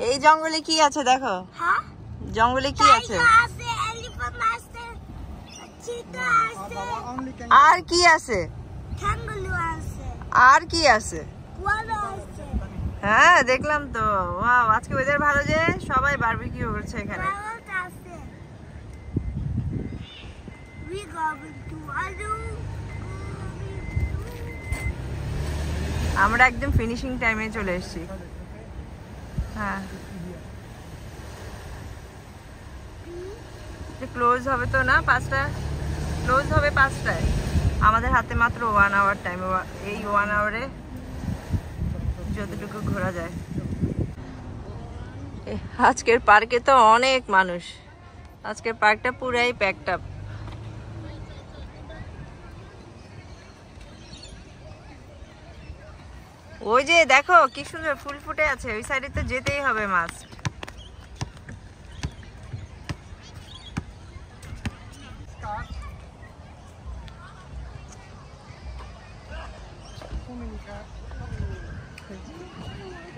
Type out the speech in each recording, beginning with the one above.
এই জঙ্গলে কি আছে দেখো? হ্যাঁ, জঙ্গলে কি আছে? আর কি আছে? আর কি আছে? হ্যাঁ দেখলাম তো। ওয়াও, আজকে ওয়েদার ভালো যে সবাই বারবিকিউ করছে এখানে। আমরা একদম ফিনিশিং টাইমে চলে এসেছি। হ্যাঁ, ক্লোজ হবে তো না 5টা, ক্লোজ হবে 5টায়। আমাদের হাতে মাত্র 1 আওয়ার টাইম। এই 1 আওয়ারে যতটুকু ঘোরা যায়। আজকের পার্কে তো অনেক মানুষ, আজকের পার্কটা পুরাই প্যাকড আপ। ওই যে দেখো কি সুন্দর ফুল ফুটে আছে, ওই সাইডে তো যেতেই হবে মাস্ট।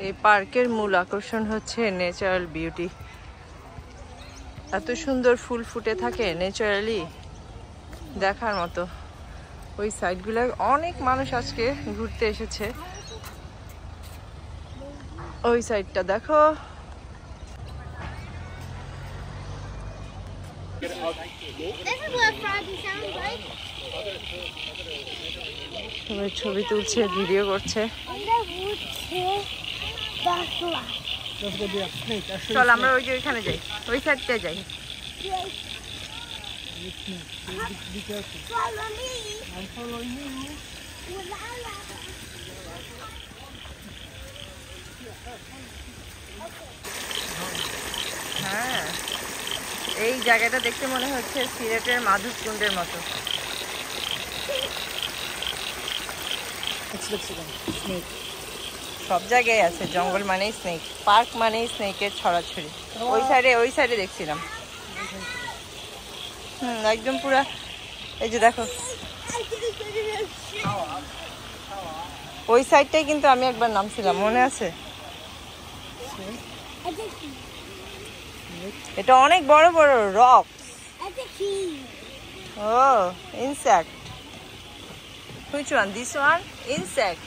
এই পার্কের মূল আকর্ষণ হচ্ছে ন্যাচারাল বিউটি। এত সুন্দর ফুল ফুটে থাকে ন্যাচারালি, দেখার মতো। ওই সাইডগুলো অনেক মানুষ আজকে ঘুরতে এসেছে। ওই সাইডটা দেখো। সবাই ছবি তুলছে, ভিডিও করছে। চল আমরা ওই যে ওইখানে যাই, ওই সাইডটা যাই। হ্যাঁ, এই জায়গাটা দেখতে মনে হচ্ছে সিলেটের মাধবকুণ্ডের মতো। সব জায়গায় আছে, জঙ্গল মানেই স্নেক, পার্ক মানেই স্নেকের ছড়াছড়ি। ওই সাইডে দেখছিলাম। একদম পুরা। এই যে দেখো ওই সাইডটাই কিন্তু আমি একবার নামছিলাম, মনে আছে? এটা অনেক বড় বড় রক। ও, insect. Which one? This one? Insect.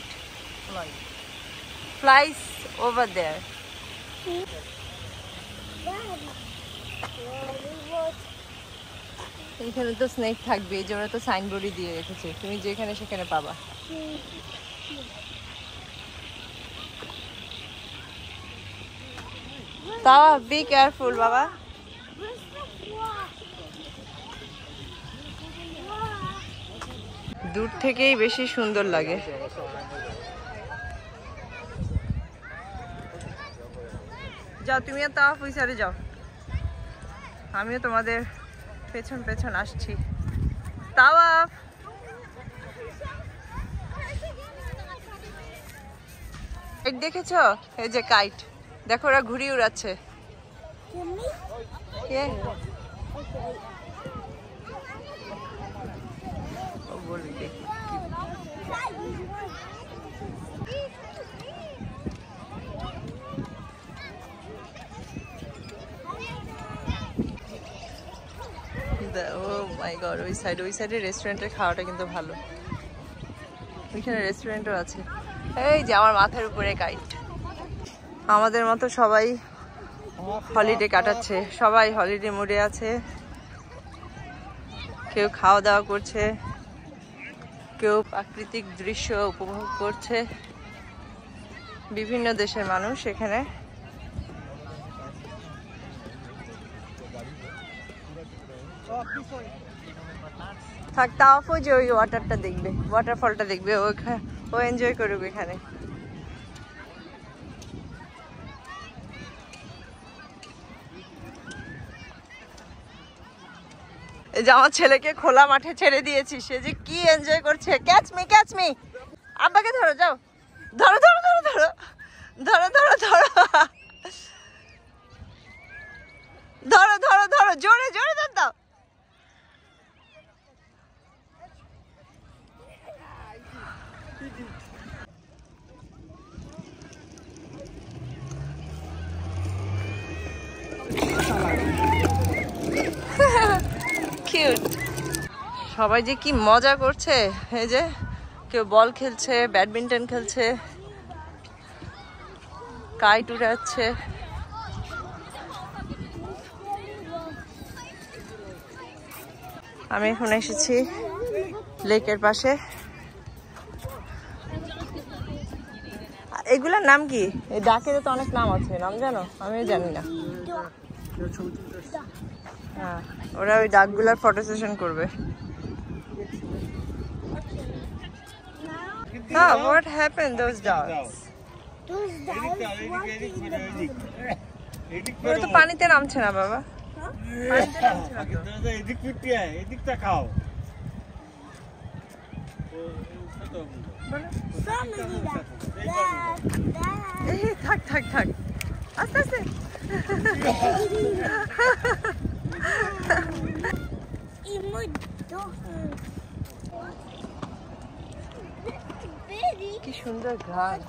Flies over there. এখানে তো স্নেক থাকবে, এই জন্য তো সাইনবোর্ডই দিয়ে রেখেছে, তুমি যেখানে সেখানে পাবা। তাও বি কেয়ারফুল বাবা। দূর থেকেই বেশি সুন্দর লাগে। যাও তুমিও তাও ওই সাইডে যাও, আমিও তোমাদের পেছন পেছন আসছি। তাওয়াফ, কাইট দেখেছো? এই যে কাইট দেখো, ওরা ঘুড়ি উড়াচ্ছে। বলি দেখি ওই সাইডে রেস্টুরেন্টের খাওয়াটা কিন্তু ভালো। ওইখানে রেস্টুরেন্টও আছে। এই যে আমার মাথার উপরে কাইট। আমাদের মতো সবাই হলিডে কাটাচ্ছে, সবাই হলিডে মুডে আছে। কেউ খাওয়া দাওয়া করছে, কেউ প্রাকৃতিক দৃশ্য উপভোগ করছে। বিভিন্ন দেশের মানুষ এখানে। থাক, তাও যে ওই ওয়াটারটা দেখবে, ওয়াটারফলটা দেখবে, ও এনজয় করবে এখানে। এই যে আমার ছেলেকে খোলা মাঠে ছেড়ে দিয়েছি, সে যে কি এনজয় করছে। Catch me, catch me. আব্বাকে ধরো, যাও, ধরো ধরো ধরো ধরো ধরো ধরো ধরো ধরো ধরো ধরো, জোরে জোরে ধর দাও। কিউট। সবাই যে কি মজা করছে, এই যে কেউ বল খেলছে, ব্যাডমিন্টন খেলছে, কাইট উড়াচ্ছে। আমি এখন এসেছি লেকের পাশে। এগুলার নাম কি? এই ডাকের তো অনেক নাম আছে, নাম জানো? আমি জানি না। হ্যাঁ, ওরা ওই ডাকগুলার ফটো সেশন করবে। হ্যাঁ, what happened those dogs? ওরা তো পানিতে নামছে না বাবা। এদিকটা খাও। থাক থাক থাক, আস্তে আস্তে। কি সুন্দর ঘাস।